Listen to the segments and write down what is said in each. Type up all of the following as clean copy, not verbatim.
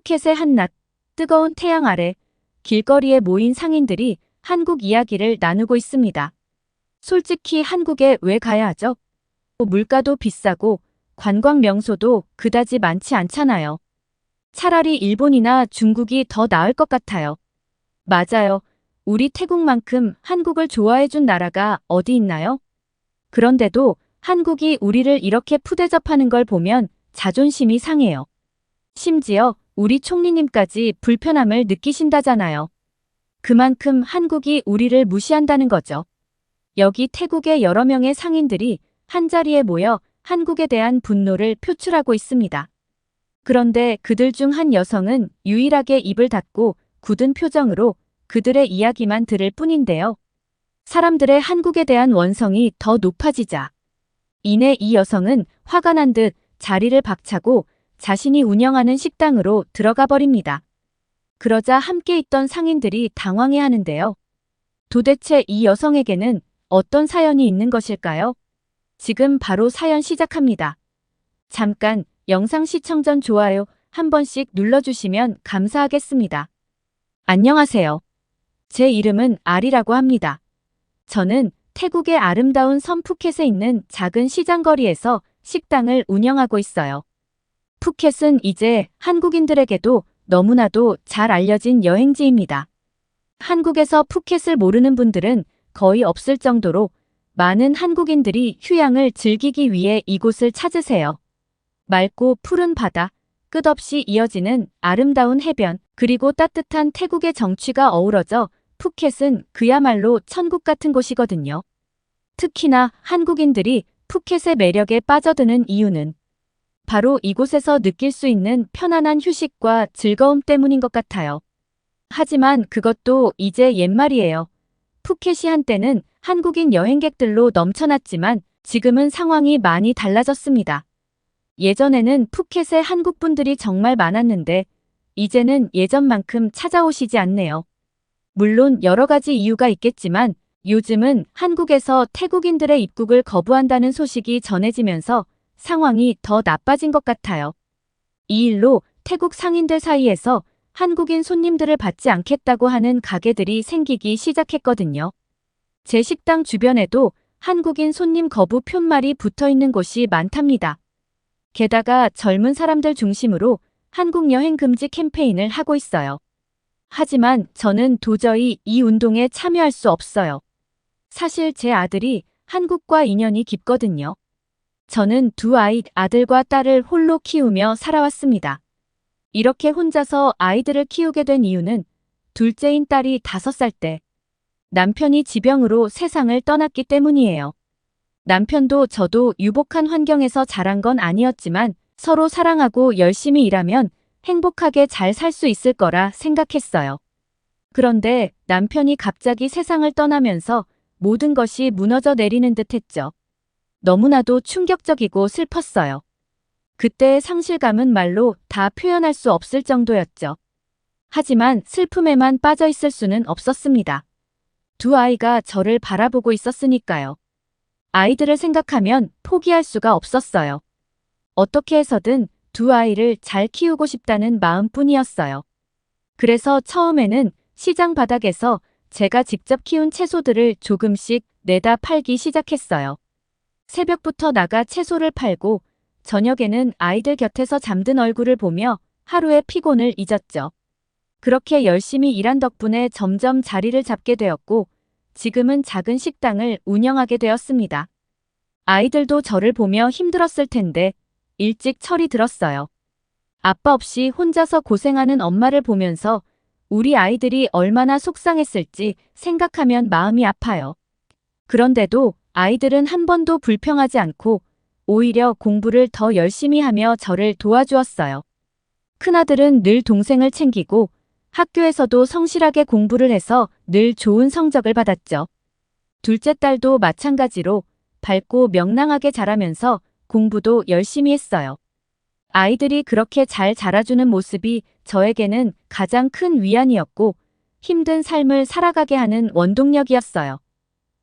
푸켓의 한낮, 뜨거운 태양 아래 길거리에 모인 상인들이 한국 이야기를 나누고 있습니다. 솔직히 한국에 왜 가야 하죠? 물가도 비싸고 관광 명소도 그다지 많지 않잖아요. 차라리 일본이나 중국이 더 나을 것 같아요. 맞아요. 우리 태국만큼 한국을 좋아해준 나라가 어디 있나요? 그런데도 한국이 우리를 이렇게 푸대접하는 걸 보면 자존심이 상해요. 심지어 우리 총리님까지 불편함을 느끼신다잖아요. 그만큼 한국이 우리를 무시한다는 거죠. 여기 태국의 여러 명의 상인들이 한자리에 모여 한국에 대한 분노를 표출하고 있습니다. 그런데 그들 중 한 여성은 유일하게 입을 닫고 굳은 표정으로 그들의 이야기만 들을 뿐인데요. 사람들의 한국에 대한 원성이 더 높아지자 이내 이 여성은 화가 난 듯 자리를 박차고 자신이 운영하는 식당으로 들어가 버립니다. 그러자 함께 있던 상인들이 당황해하는데요. 도대체 이 여성에게는 어떤 사연이 있는 것일까요? 지금 바로 사연 시작합니다. 잠깐 영상 시청 전 좋아요 한 번씩 눌러주시면 감사하겠습니다. 안녕하세요. 제 이름은 아리라고 합니다. 저는 태국의 아름다운 섬 푸켓에 있는 작은 시장거리에서 식당을 운영하고 있어요. 푸켓은 이제 한국인들에게도 너무나도 잘 알려진 여행지입니다. 한국에서 푸켓을 모르는 분들은 거의 없을 정도로 많은 한국인들이 휴양을 즐기기 위해 이곳을 찾으세요. 맑고 푸른 바다, 끝없이 이어지는 아름다운 해변, 그리고 따뜻한 태국의 정취가 어우러져 푸켓은 그야말로 천국 같은 곳이거든요. 특히나 한국인들이 푸켓의 매력에 빠져드는 이유는 바로 이곳에서 느낄 수 있는 편안한 휴식과 즐거움 때문인 것 같아요. 하지만 그것도 이제 옛말이에요. 푸켓이 한때는 한국인 여행객들로 넘쳐났지만 지금은 상황이 많이 달라졌습니다. 예전에는 푸켓에 한국분들이 정말 많았는데 이제는 예전만큼 찾아오시지 않네요. 물론 여러 가지 이유가 있겠지만 요즘은 한국에서 태국인들의 입국을 거부한다는 소식이 전해지면서 상황이 더 나빠진 것 같아요. 이 일로 태국 상인들 사이에서 한국인 손님들을 받지 않겠다고 하는 가게들이 생기기 시작했거든요. 제 식당 주변에도 한국인 손님 거부 푯말이 붙어 있는 곳이 많답니다. 게다가 젊은 사람들 중심으로 한국 여행 금지 캠페인을 하고 있어요. 하지만 저는 도저히 이 운동에 참여할 수 없어요. 사실 제 아들이 한국과 인연이 깊거든요. 저는 두 아들과 딸을 홀로 키우며 살아왔습니다. 이렇게 혼자서 아이들을 키우게 된 이유는 둘째인 딸이 5살 때 남편이 지병으로 세상을 떠났기 때문이에요. 남편도 저도 유복한 환경에서 자란 건 아니었지만 서로 사랑하고 열심히 일하면 행복하게 잘 살 수 있을 거라 생각했어요. 그런데 남편이 갑자기 세상을 떠나면서 모든 것이 무너져 내리는 듯 했죠. 너무나도 충격적이고 슬펐어요. 그때의 상실감은 말로 다 표현할 수 없을 정도였죠. 하지만 슬픔에만 빠져 있을 수는 없었습니다. 두 아이가 저를 바라보고 있었으니까요. 아이들을 생각하면 포기할 수가 없었어요. 어떻게 해서든 두 아이를 잘 키우고 싶다는 마음뿐이었어요. 그래서 처음에는 시장 바닥에서 제가 직접 키운 채소들을 조금씩 내다 팔기 시작했어요. 새벽부터 나가 채소를 팔고 저녁에는 아이들 곁에서 잠든 얼굴을 보며 하루의 피곤을 잊었죠. 그렇게 열심히 일한 덕분에 점점 자리를 잡게 되었고 지금은 작은 식당을 운영하게 되었습니다. 아이들도 저를 보며 힘들었을 텐데 일찍 철이 들었어요. 아빠 없이 혼자서 고생하는 엄마를 보면서 우리 아이들이 얼마나 속상했을지 생각하면 마음이 아파요. 그런데도 아이들은 한 번도 불평하지 않고 오히려 공부를 더 열심히 하며 저를 도와주었어요. 큰아들은 늘 동생을 챙기고 학교에서도 성실하게 공부를 해서 늘 좋은 성적을 받았죠. 둘째 딸도 마찬가지로 밝고 명랑하게 자라면서 공부도 열심히 했어요. 아이들이 그렇게 잘 자라주는 모습이 저에게는 가장 큰 위안이었고 힘든 삶을 살아가게 하는 원동력이었어요.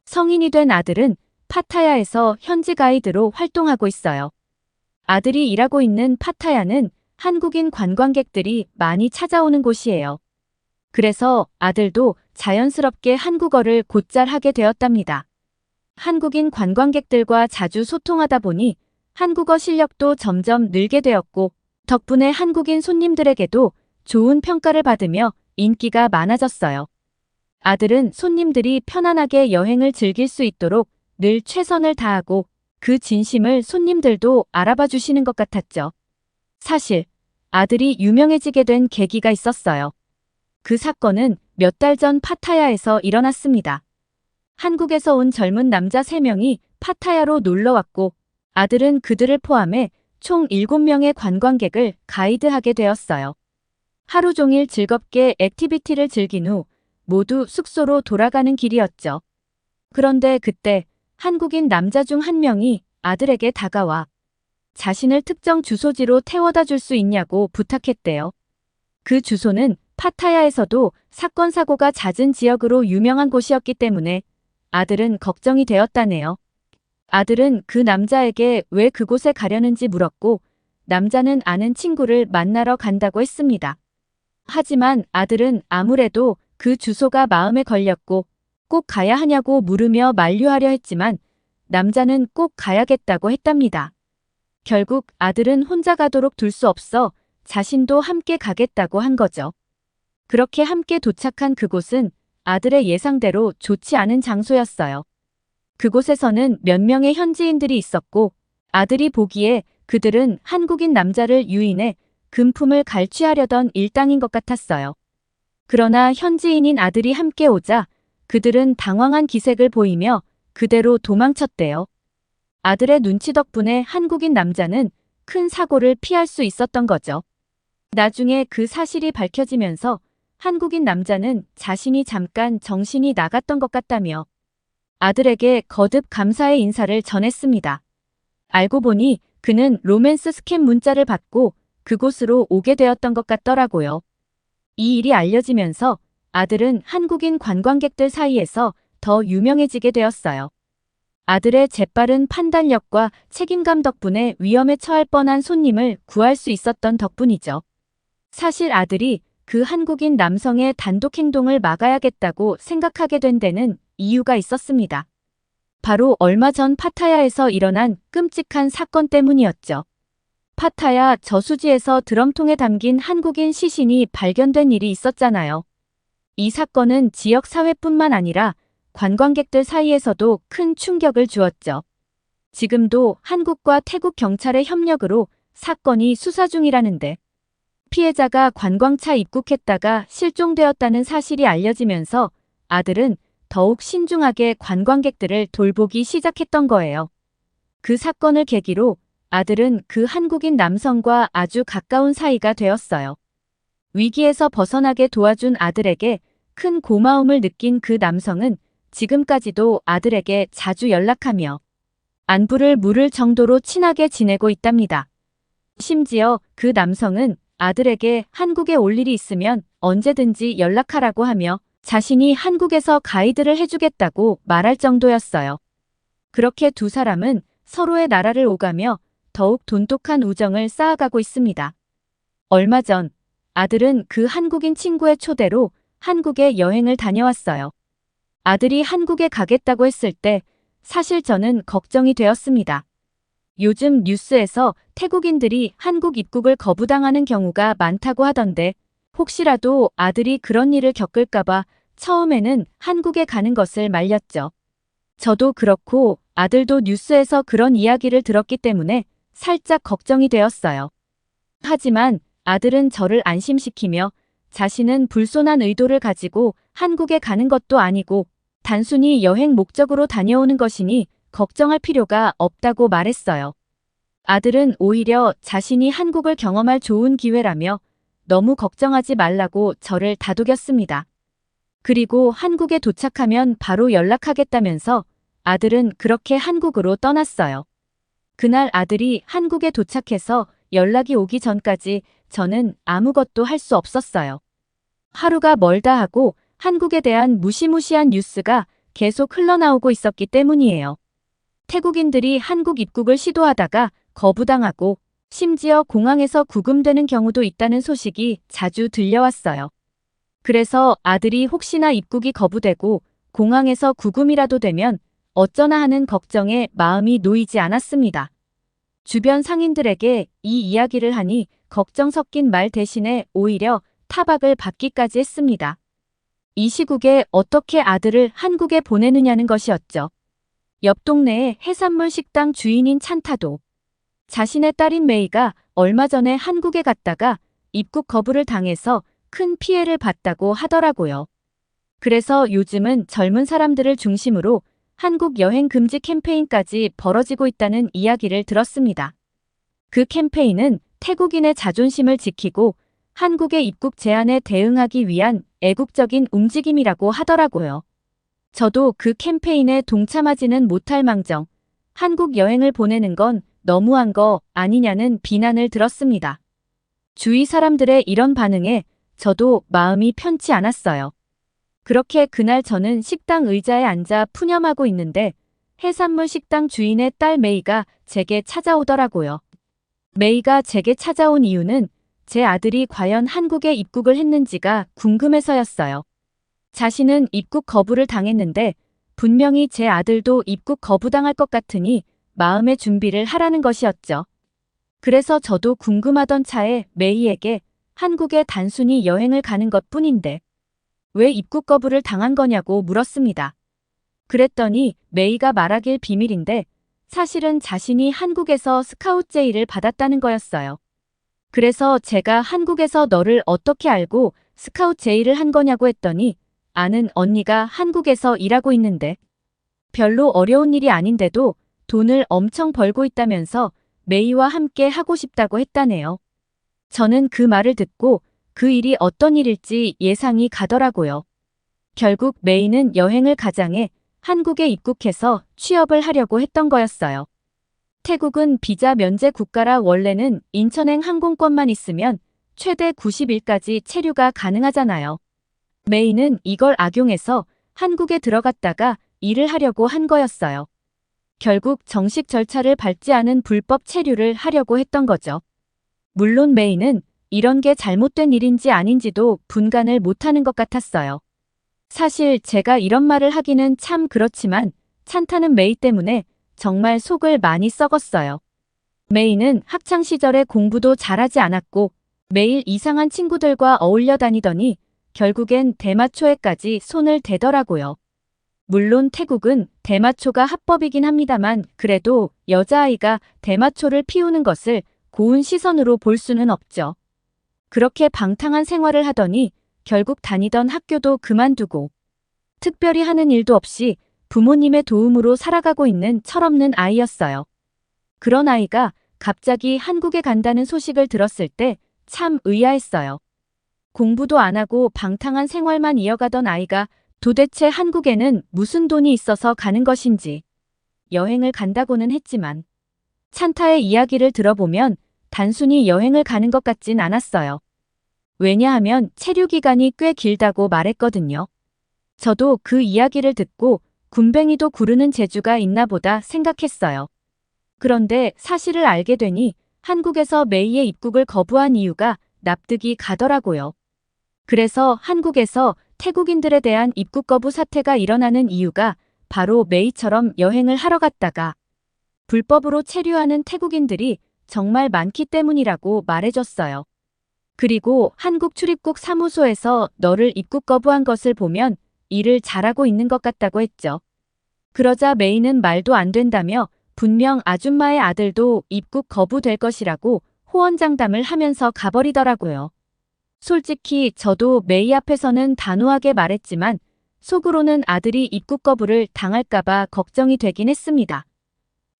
성인이 된 아들은 파타야에서 현지 가이드로 활동하고 있어요. 아들이 일하고 있는 파타야는 한국인 관광객들이 많이 찾아오는 곳이에요. 그래서 아들도 자연스럽게 한국어를 곧잘 하게 되었답니다. 한국인 관광객들과 자주 소통하다 보니 한국어 실력도 점점 늘게 되었고, 덕분에 한국인 손님들에게도 좋은 평가를 받으며 인기가 많아졌어요. 아들은 손님들이 편안하게 여행을 즐길 수 있도록 늘 최선을 다하고 그 진심을 손님들도 알아봐 주시는 것 같았죠. 사실 아들이 유명해지게 된 계기가 있었어요. 그 사건은 몇 달 전 파타야에서 일어났습니다. 한국에서 온 젊은 남자 3명이 파타야로 놀러 왔고 아들은 그들을 포함해 총 7명의 관광객을 가이드하게 되었어요. 하루 종일 즐겁게 액티비티를 즐긴 후 모두 숙소로 돌아가는 길이었죠. 그런데 그때 한국인 남자 중 한 명이 아들에게 다가와 자신을 특정 주소지로 태워다 줄 수 있냐고 부탁했대요. 그 주소는 파타야에서도 사건 사고가 잦은 지역으로 유명한 곳이었기 때문에 아들은 걱정이 되었다네요. 아들은 그 남자에게 왜 그곳에 가려는지 물었고 남자는 아는 친구를 만나러 간다고 했습니다. 하지만 아들은 아무래도 그 주소가 마음에 걸렸고 꼭 가야 하냐고 물으며 만류하려 했지만 남자는 꼭 가야겠다고 했답니다. 결국 아들은 혼자 가도록 둘 수 없어 자신도 함께 가겠다고 한 거죠. 그렇게 함께 도착한 그곳은 아들의 예상대로 좋지 않은 장소였어요. 그곳에서는 몇 명의 현지인들이 있었고 아들이 보기에 그들은 한국인 남자를 유인해 금품을 갈취하려던 일당인 것 같았어요. 그러나 현지인인 아들이 함께 오자 그들은 당황한 기색을 보이며 그대로 도망쳤대요. 아들의 눈치 덕분에 한국인 남자는 큰 사고를 피할 수 있었던 거죠. 나중에 그 사실이 밝혀지면서 한국인 남자는 자신이 잠깐 정신이 나갔던 것 같다며 아들에게 거듭 감사의 인사를 전했습니다. 알고 보니 그는 로맨스 스캠 문자를 받고 그곳으로 오게 되었던 것 같더라고요. 이 일이 알려지면서 아들은 한국인 관광객들 사이에서 더 유명해지게 되었어요. 아들의 재빠른 판단력과 책임감 덕분에 위험에 처할 뻔한 손님을 구할 수 있었던 덕분이죠. 사실 아들이 그 한국인 남성의 단독 행동을 막아야겠다고 생각하게 된 데는 이유가 있었습니다. 바로 얼마 전 파타야에서 일어난 끔찍한 사건 때문이었죠. 파타야 저수지에서 드럼통에 담긴 한국인 시신이 발견된 일이 있었잖아요. 이 사건은 지역 사회뿐만 아니라 관광객들 사이에서도 큰 충격을 주었죠. 지금도 한국과 태국 경찰의 협력으로 사건이 수사 중이라는데 피해자가 관광차 입국했다가 실종되었다는 사실이 알려지면서 아들은 더욱 신중하게 관광객들을 돌보기 시작했던 거예요. 그 사건을 계기로 아들은 그 한국인 남성과 아주 가까운 사이가 되었어요. 위기에서 벗어나게 도와준 아들에게 큰 고마움을 느낀 그 남성은 지금까지도 아들에게 자주 연락하며 안부를 물을 정도로 친하게 지내고 있답니다. 심지어 그 남성은 아들에게 한국에 올 일이 있으면 언제든지 연락하라고 하며 자신이 한국에서 가이드를 해주겠다고 말할 정도였어요. 그렇게 두 사람은 서로의 나라를 오가며 더욱 돈독한 우정을 쌓아가고 있습니다. 얼마 전 아들은 그 한국인 친구의 초대로 한국에 여행을 다녀왔어요. 아들이 한국에 가겠다고 했을 때 사실 저는 걱정이 되었습니다. 요즘 뉴스에서 태국인들이 한국 입국을 거부당하는 경우가 많다고 하던데 혹시라도 아들이 그런 일을 겪을까봐 처음에는 한국에 가는 것을 말렸죠. 저도 그렇고 아들도 뉴스에서 그런 이야기를 들었기 때문에 살짝 걱정이 되었어요. 하지만 아들은 저를 안심시키며 자신은 불손한 의도를 가지고 한국에 가는 것도 아니고 단순히 여행 목적으로 다녀오는 것이니 걱정할 필요가 없다고 말했어요. 아들은 오히려 자신이 한국을 경험할 좋은 기회라며 너무 걱정하지 말라고 저를 다독였습니다. 그리고 한국에 도착하면 바로 연락하겠다면서 아들은 그렇게 한국으로 떠났어요. 그날 아들이 한국에 도착해서 연락이 오기 전까지 저는 아무것도 할 수 없었어요. 하루가 멀다 하고 한국에 대한 무시무시한 뉴스가 계속 흘러나오고 있었기 때문이에요. 태국인들이 한국 입국을 시도하다가 거부당하고 심지어 공항에서 구금되는 경우도 있다는 소식이 자주 들려왔어요. 그래서 아들이 혹시나 입국이 거부되고 공항에서 구금이라도 되면 어쩌나 하는 걱정에 마음이 놓이지 않았습니다. 주변 상인들에게 이 이야기를 하니 걱정 섞인 말 대신에 오히려 타박을 받기까지 했습니다. 이 시국에 어떻게 아들을 한국에 보내느냐는 것이었죠. 옆 동네의 해산물 식당 주인인 찬타도 자신의 딸인 메이가 얼마 전에 한국에 갔다가 입국 거부를 당해서 큰 피해를 봤다고 하더라고요. 그래서 요즘은 젊은 사람들을 중심으로 한국 여행 금지 캠페인까지 벌어지고 있다는 이야기를 들었습니다. 그 캠페인은 태국인의 자존심을 지키고 한국의 입국 제한에 대응하기 위한 애국적인 움직임이라고 하더라고요. 저도 그 캠페인에 동참하지는 못할 망정 한국 여행을 보내는 건 너무한 거 아니냐는 비난을 들었습니다. 주위 사람들의 이런 반응에 저도 마음이 편치 않았어요. 그렇게 그날 저는 식당 의자에 앉아 푸념하고 있는데 해산물 식당 주인의 딸 메이가 제게 찾아오더라고요. 메이가 제게 찾아온 이유는 제 아들이 과연 한국에 입국을 했는지가 궁금해서였어요. 자신은 입국 거부를 당했는데 분명히 제 아들도 입국 거부당할 것 같으니 마음의 준비를 하라는 것이었죠. 그래서 저도 궁금하던 차에 메이에게 한국에 단순히 여행을 가는 것뿐인데 왜 입국 거부를 당한 거냐고 물었습니다. 그랬더니 메이가 말하길 비밀인데 사실은 자신이 한국에서 스카웃 제의를 받았다는 거였어요. 그래서 제가 한국에서 너를 어떻게 알고 스카웃 제의를 한 거냐고 했더니 아는 언니가 한국에서 일하고 있는데 별로 어려운 일이 아닌데도 돈을 엄청 벌고 있다면서 메이와 함께 하고 싶다고 했다네요. 저는 그 말을 듣고 그 일이 어떤 일일지 예상이 가더라고요. 결국 메이는 여행을 가장해 한국에 입국해서 취업을 하려고 했던 거였어요. 태국은 비자 면제 국가라 원래는 인천행 항공권만 있으면 최대 90일까지 체류가 가능하잖아요. 메이는 이걸 악용해서 한국에 들어갔다가 일을 하려고 한 거였어요. 결국 정식 절차를 밟지 않은 불법 체류를 하려고 했던 거죠. 물론 메이는 이런 게 잘못된 일인지 아닌지도 분간을 못하는 것 같았어요. 사실 제가 이런 말을 하기는 참 그렇지만 찬타는 메이 때문에 정말 속을 많이 썩었어요. 메이는 학창시절에 공부도 잘하지 않았고 매일 이상한 친구들과 어울려 다니더니 결국엔 대마초에까지 손을 대더라고요. 물론 태국은 대마초가 합법이긴 합니다만 그래도 여자아이가 대마초를 피우는 것을 고운 시선으로 볼 수는 없죠. 그렇게 방탕한 생활을 하더니 결국 다니던 학교도 그만두고 특별히 하는 일도 없이 부모님의 도움으로 살아가고 있는 철없는 아이였어요. 그런 아이가 갑자기 한국에 간다는 소식을 들었을 때 참 의아했어요. 공부도 안 하고 방탕한 생활만 이어가던 아이가 도대체 한국에는 무슨 돈이 있어서 가는 것인지. 여행을 간다고는 했지만 찬타의 이야기를 들어보면 단순히 여행을 가는 것 같진 않았어요. 왜냐하면 체류 기간이 꽤 길다고 말했거든요. 저도 그 이야기를 듣고 군뱅이도 구르는 재주가 있나 보다 생각했어요. 그런데 사실을 알게 되니 한국에서 메이의 입국을 거부한 이유가 납득이 가더라고요. 그래서 한국에서 태국인들에 대한 입국 거부 사태가 일어나는 이유가 바로 메이처럼 여행을 하러 갔다가 불법으로 체류하는 태국인들이 정말 많기 때문이라고 말해줬어요. 그리고 한국 출입국 사무소에서 너를 입국 거부한 것을 보면 일을 잘하고 있는 것 같다고 했죠. 그러자 메이는 말도 안 된다며 분명 아줌마의 아들도 입국 거부될 것이라고 호언장담을 하면서 가버리더라고요. 솔직히 저도 메이 앞에서는 단호하게 말했지만 속으로는 아들이 입국 거부를 당할까봐 걱정이 되긴 했습니다.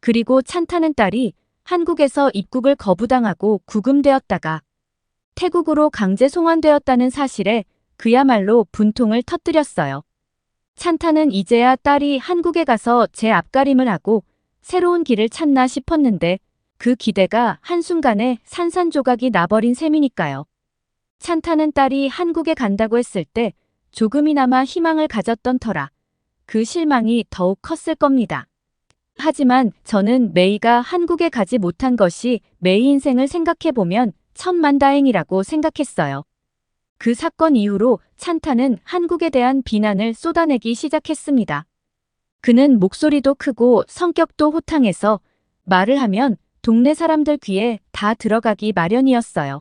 그리고 찬타는 딸이 한국에서 입국을 거부당하고 구금되었다가 태국으로 강제 송환되었다는 사실에 그야말로 분통을 터뜨렸어요. 찬타는 이제야 딸이 한국에 가서 제 앞가림을 하고 새로운 길을 찾나 싶었는데 그 기대가 한순간에 산산조각이 나버린 셈이니까요. 찬타는 딸이 한국에 간다고 했을 때 조금이나마 희망을 가졌던 터라 그 실망이 더욱 컸을 겁니다. 하지만 저는 메이가 한국에 가지 못한 것이 메이 인생을 생각해보면 천만다행이라고 생각했어요. 그 사건 이후로 찬타는 한국에 대한 비난을 쏟아내기 시작했습니다. 그는 목소리도 크고 성격도 호탕해서 말을 하면 동네 사람들 귀에 다 들어가기 마련이었어요.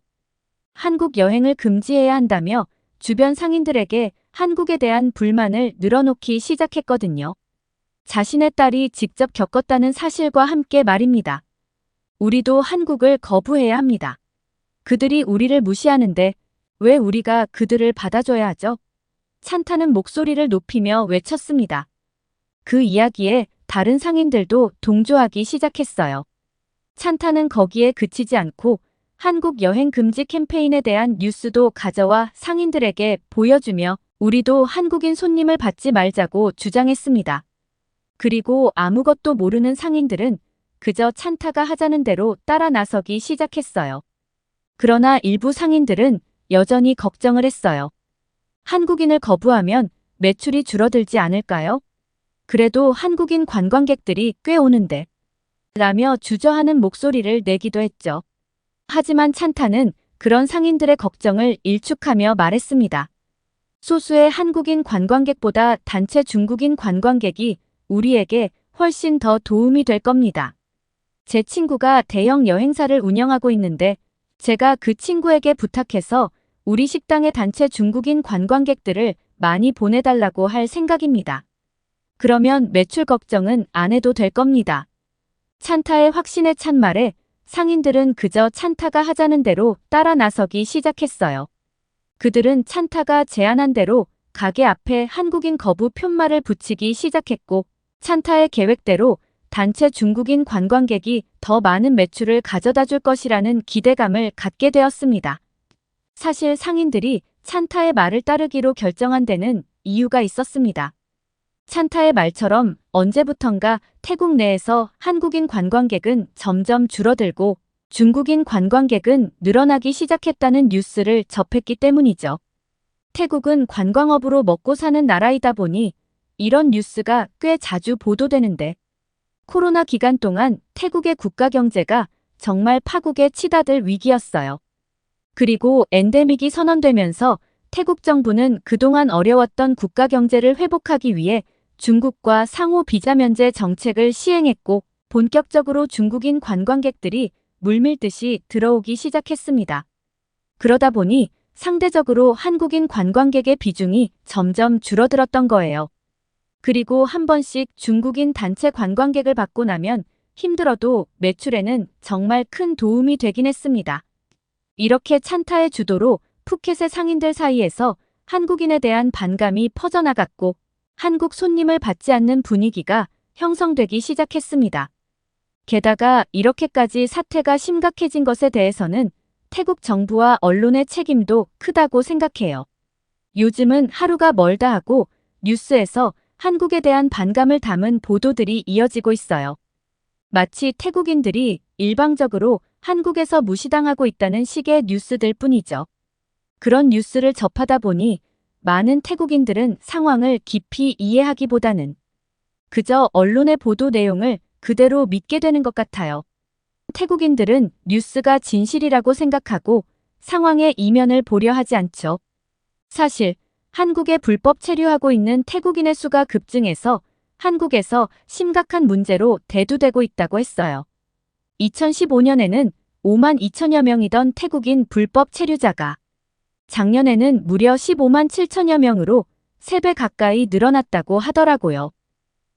한국 여행을 금지해야 한다며 주변 상인들에게 한국에 대한 불만을 늘어놓기 시작했거든요. 자신의 딸이 직접 겪었다는 사실과 함께 말입니다. 우리도 한국을 거부해야 합니다. 그들이 우리를 무시하는데 왜 우리가 그들을 받아줘야 하죠? 찬타는 목소리를 높이며 외쳤습니다. 그 이야기에 다른 상인들도 동조하기 시작했어요. 찬타는 거기에 그치지 않고 한국 여행 금지 캠페인에 대한 뉴스도 가져와 상인들에게 보여주며 우리도 한국인 손님을 받지 말자고 주장했습니다. 그리고 아무것도 모르는 상인들은 그저 찬타가 하자는 대로 따라 나서기 시작했어요. 그러나 일부 상인들은 여전히 걱정을 했어요. 한국인을 거부하면 매출이 줄어들지 않을까요? 그래도 한국인 관광객들이 꽤 오는데 라며 주저하는 목소리를 내기도 했죠. 하지만 찬타는 그런 상인들의 걱정을 일축하며 말했습니다. 소수의 한국인 관광객보다 단체 중국인 관광객이 우리에게 훨씬 더 도움이 될 겁니다. 제 친구가 대형 여행사를 운영하고 있는데 제가 그 친구에게 부탁해서 우리 식당에 단체 중국인 관광객들을 많이 보내달라고 할 생각입니다. 그러면 매출 걱정은 안 해도 될 겁니다. 찬타의 확신에 찬 말에 상인들은 그저 찬타가 하자는 대로 따라 나서기 시작했어요. 그들은 찬타가 제안한 대로 가게 앞에 한국인 거부 푯말을 붙이기 시작했고 찬타의 계획대로 단체 중국인 관광객이 더 많은 매출을 가져다 줄 것이라는 기대감을 갖게 되었습니다. 사실 상인들이 찬타의 말을 따르기로 결정한 데는 이유가 있었습니다. 찬타의 말처럼 언제부턴가 태국 내에서 한국인 관광객은 점점 줄어들고 중국인 관광객은 늘어나기 시작했다는 뉴스를 접했기 때문이죠. 태국은 관광업으로 먹고 사는 나라이다 보니 이런 뉴스가 꽤 자주 보도되는데 코로나 기간 동안 태국의 국가 경제가 정말 파국에 치닫을 위기였어요. 그리고 엔데믹이 선언되면서 태국 정부는 그동안 어려웠던 국가 경제를 회복하기 위해 중국과 상호 비자 면제 정책을 시행했고 본격적으로 중국인 관광객들이 물밀듯이 들어오기 시작했습니다. 그러다 보니 상대적으로 한국인 관광객의 비중이 점점 줄어들었던 거예요. 그리고 한 번씩 중국인 단체 관광객을 받고 나면 힘들어도 매출에는 정말 큰 도움이 되긴 했습니다. 이렇게 찬타의 주도로 푸켓의 상인들 사이에서 한국인에 대한 반감이 퍼져나갔고 한국 손님을 받지 않는 분위기가 형성되기 시작했습니다. 게다가 이렇게까지 사태가 심각해진 것에 대해서는 태국 정부와 언론의 책임도 크다고 생각해요. 요즘은 하루가 멀다 하고 뉴스에서 한국에 대한 반감을 담은 보도들이 이어지고 있어요. 마치 태국인들이 일방적으로 한국에서 무시당하고 있다는 식의 뉴스들 뿐이죠. 그런 뉴스를 접하다 보니 많은 태국인들은 상황을 깊이 이해하기보다는 그저 언론의 보도 내용을 그대로 믿게 되는 것 같아요. 태국인들은 뉴스가 진실이라고 생각하고 상황의 이면을 보려 하지 않죠. 사실 한국에 불법 체류하고 있는 태국인의 수가 급증해서 한국에서 심각한 문제로 대두되고 있다고 했어요. 2015년에는 5만 2천여 명이던 태국인 불법 체류자가 작년에는 무려 15만 7천여 명으로 3배 가까이 늘어났다고 하더라고요.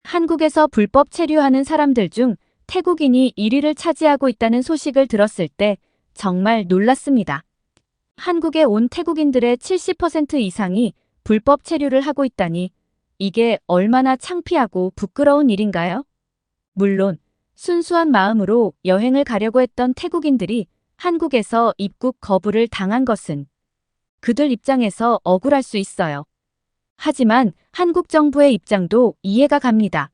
한국에서 불법 체류하는 사람들 중 태국인이 1위를 차지하고 있다는 소식을 들었을 때 정말 놀랐습니다. 한국에 온 태국인들의 70% 이상이 불법 체류를 하고 있다니 이게 얼마나 창피하고 부끄러운 일인가요? 물론 순수한 마음으로 여행을 가려고 했던 태국인들이 한국에서 입국 거부를 당한 것은 그들 입장에서 억울할 수 있어요. 하지만 한국 정부의 입장도 이해가 갑니다.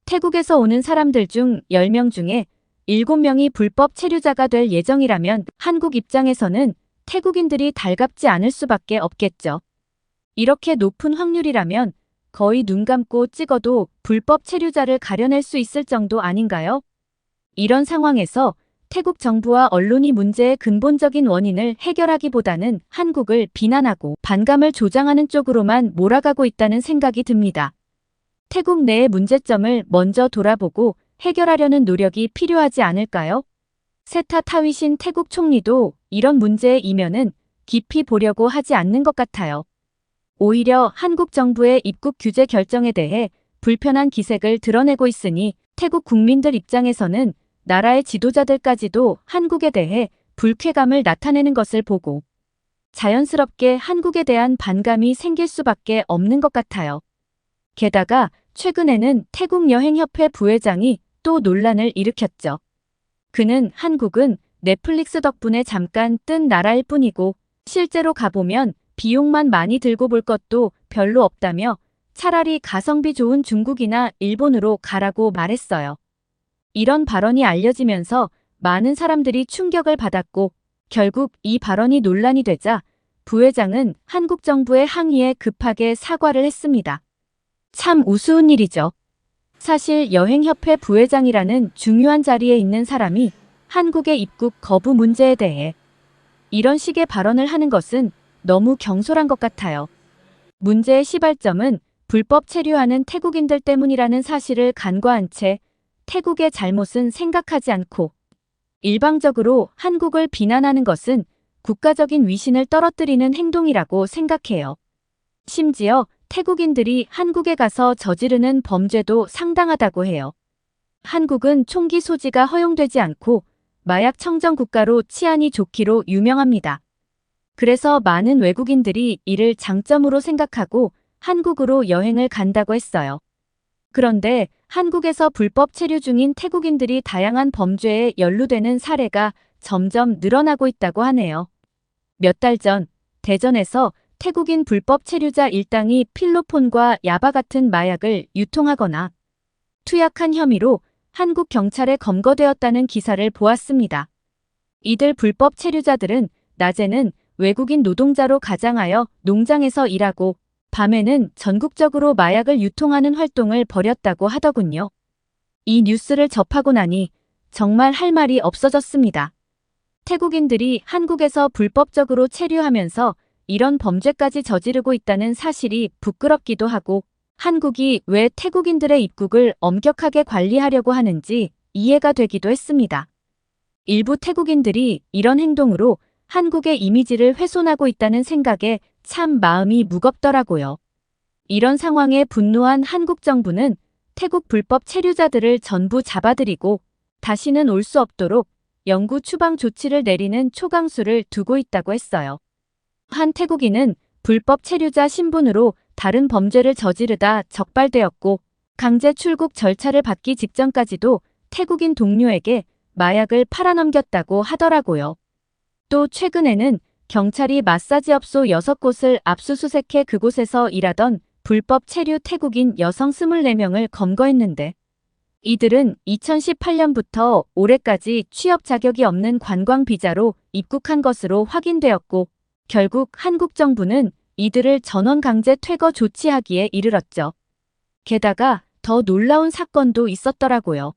태국에서 오는 사람들 중 10명 중에 7명이 불법 체류자가 될 예정이라면 한국 입장에서는 태국인들이 달갑지 않을 수밖에 없겠죠. 이렇게 높은 확률이라면 거의 눈 감고 찍어도 불법 체류자를 가려낼 수 있을 정도 아닌가요? 이런 상황에서 태국 정부와 언론이 문제의 근본적인 원인을 해결하기보다는 한국을 비난하고 반감을 조장하는 쪽으로만 몰아가고 있다는 생각이 듭니다. 태국 내의 문제점을 먼저 돌아보고 해결하려는 노력이 필요하지 않을까요? 세타 타위신 태국 총리도 이런 문제의 이면은 깊이 보려고 하지 않는 것 같아요. 오히려 한국 정부의 입국 규제 결정에 대해 불편한 기색을 드러내고 있으니 태국 국민들 입장에서는 나라의 지도자들까지도 한국에 대해 불쾌감을 나타내는 것을 보고 자연스럽게 한국에 대한 반감이 생길 수밖에 없는 것 같아요. 게다가 최근에는 태국 여행협회 부회장이 또 논란을 일으켰죠. 그는 한국은 넷플릭스 덕분에 잠깐 뜬 나라일 뿐이고 실제로 가보면 비용만 많이 들고 볼 것도 별로 없다며 차라리 가성비 좋은 중국이나 일본으로 가라고 말했어요. 이런 발언이 알려지면서 많은 사람들이 충격을 받았고 결국 이 발언이 논란이 되자 부회장은 한국 정부의 항의에 급하게 사과를 했습니다. 참 우스운 일이죠. 사실 여행협회 부회장이라는 중요한 자리에 있는 사람이 한국의 입국 거부 문제에 대해 이런 식의 발언을 하는 것은 너무 경솔한 것 같아요. 문제의 시발점은 불법 체류하는 태국인들 때문이라는 사실을 간과한 채 태국의 잘못은 생각하지 않고 일방적으로 한국을 비난하는 것은 국가적인 위신을 떨어뜨리는 행동이라고 생각해요. 심지어 태국인들이 한국에 가서 저지르는 범죄도 상당하다고 해요. 한국은 총기 소지가 허용되지 않고 마약 청정 국가로 치안이 좋기로 유명합니다. 그래서 많은 외국인들이 이를 장점으로 생각하고 한국으로 여행을 간다고 했어요. 그런데 한국에서 불법 체류 중인 태국인들이 다양한 범죄에 연루되는 사례가 점점 늘어나고 있다고 하네요. 몇 달 전 대전에서 태국인 불법 체류자 일당이 필로폰과 야바 같은 마약을 유통하거나 투약한 혐의로 한국 경찰에 검거되었다는 기사를 보았습니다. 이들 불법 체류자들은 낮에는 외국인 노동자로 가장하여 농장에서 일하고 밤에는 전국적으로 마약을 유통하는 활동을 벌였다고 하더군요. 이 뉴스를 접하고 나니 정말 할 말이 없어졌습니다. 태국인들이 한국에서 불법적으로 체류하면서 이런 범죄까지 저지르고 있다는 사실이 부끄럽기도 하고 한국이 왜 태국인들의 입국을 엄격하게 관리하려고 하는지 이해가 되기도 했습니다. 일부 태국인들이 이런 행동으로 한국의 이미지를 훼손하고 있다는 생각에 참 마음이 무겁더라고요. 이런 상황에 분노한 한국 정부는 태국 불법 체류자들을 전부 잡아들이고 다시는 올 수 없도록 영구 추방 조치를 내리는 초강수를 두고 있다고 했어요. 한 태국인은 불법 체류자 신분으로 다른 범죄를 저지르다 적발되었고 강제 출국 절차를 받기 직전까지도 태국인 동료에게 마약을 팔아넘겼다고 하더라고요. 또 최근에는 경찰이 마사지업소 6곳을 압수수색해 그곳에서 일하던 불법 체류 태국인 여성 24명을 검거했는데 이들은 2018년부터 올해까지 취업 자격이 없는 관광 비자로 입국한 것으로 확인되었고 결국 한국 정부는 이들을 전원 강제 퇴거 조치하기에 이르렀죠. 게다가 더 놀라운 사건도 있었더라고요.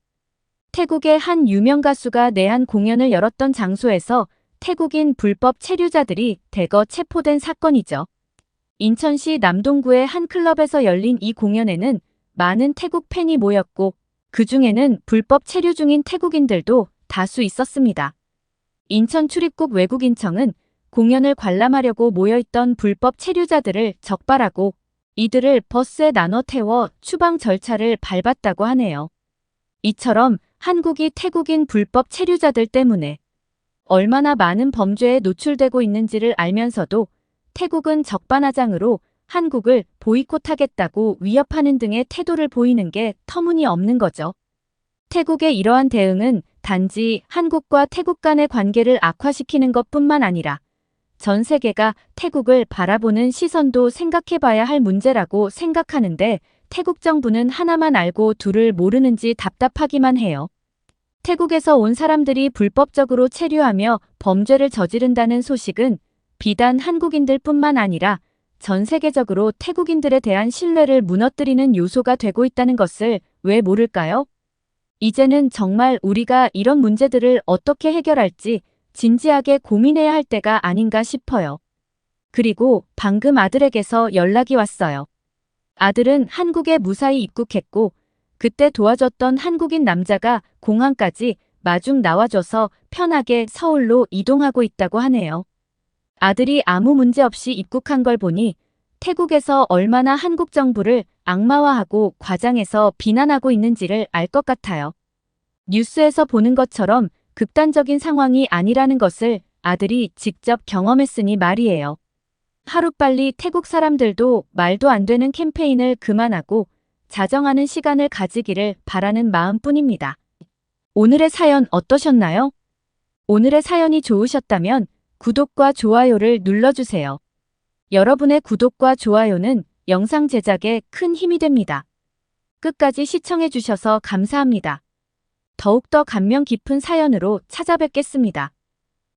태국의 한 유명 가수가 내한 공연을 열었던 장소에서 태국인 불법 체류자들이 대거 체포된 사건이죠. 인천시 남동구의 한 클럽에서 열린 이 공연에는 많은 태국 팬이 모였고 그중에는 불법 체류 중인 태국인들도 다수 있었습니다. 인천 출입국 외국인청은 공연을 관람하려고 모여있던 불법 체류자들을 적발하고 이들을 버스에 나눠 태워 추방 절차를 밟았다고 하네요. 이처럼 한국이 태국인 불법 체류자들 때문에 얼마나 많은 범죄에 노출되고 있는지를 알면서도 태국은 적반하장으로 한국을 보이콧하겠다고 위협하는 등의 태도를 보이는 게 터무니없는 거죠. 태국의 이러한 대응은 단지 한국과 태국 간의 관계를 악화시키는 것뿐만 아니라 전 세계가 태국을 바라보는 시선도 생각해봐야 할 문제라고 생각하는데 태국 정부는 하나만 알고 둘을 모르는지 답답하기만 해요. 태국에서 온 사람들이 불법적으로 체류하며 범죄를 저지른다는 소식은 비단 한국인들뿐만 아니라 전 세계적으로 태국인들에 대한 신뢰를 무너뜨리는 요소가 되고 있다는 것을 왜 모를까요? 이제는 정말 우리가 이런 문제들을 어떻게 해결할지 진지하게 고민해야 할 때가 아닌가 싶어요. 그리고 방금 아들에게서 연락이 왔어요. 아들은 한국에 무사히 입국했고 그때 도와줬던 한국인 남자가 공항까지 마중 나와줘서 편하게 서울로 이동하고 있다고 하네요. 아들이 아무 문제 없이 입국한 걸 보니 태국에서 얼마나 한국 정부를 악마화하고 과장해서 비난하고 있는지를 알 것 같아요. 뉴스에서 보는 것처럼 극단적인 상황이 아니라는 것을 아들이 직접 경험했으니 말이에요. 하루빨리 태국 사람들도 말도 안 되는 캠페인을 그만하고 자정하는 시간을 가지기를 바라는 마음뿐입니다. 오늘의 사연 어떠셨나요? 오늘의 사연이 좋으셨다면 구독과 좋아요를 눌러주세요. 여러분의 구독과 좋아요는 영상 제작에 큰 힘이 됩니다. 끝까지 시청해주셔서 감사합니다. 더욱더 감명 깊은 사연으로 찾아뵙겠습니다.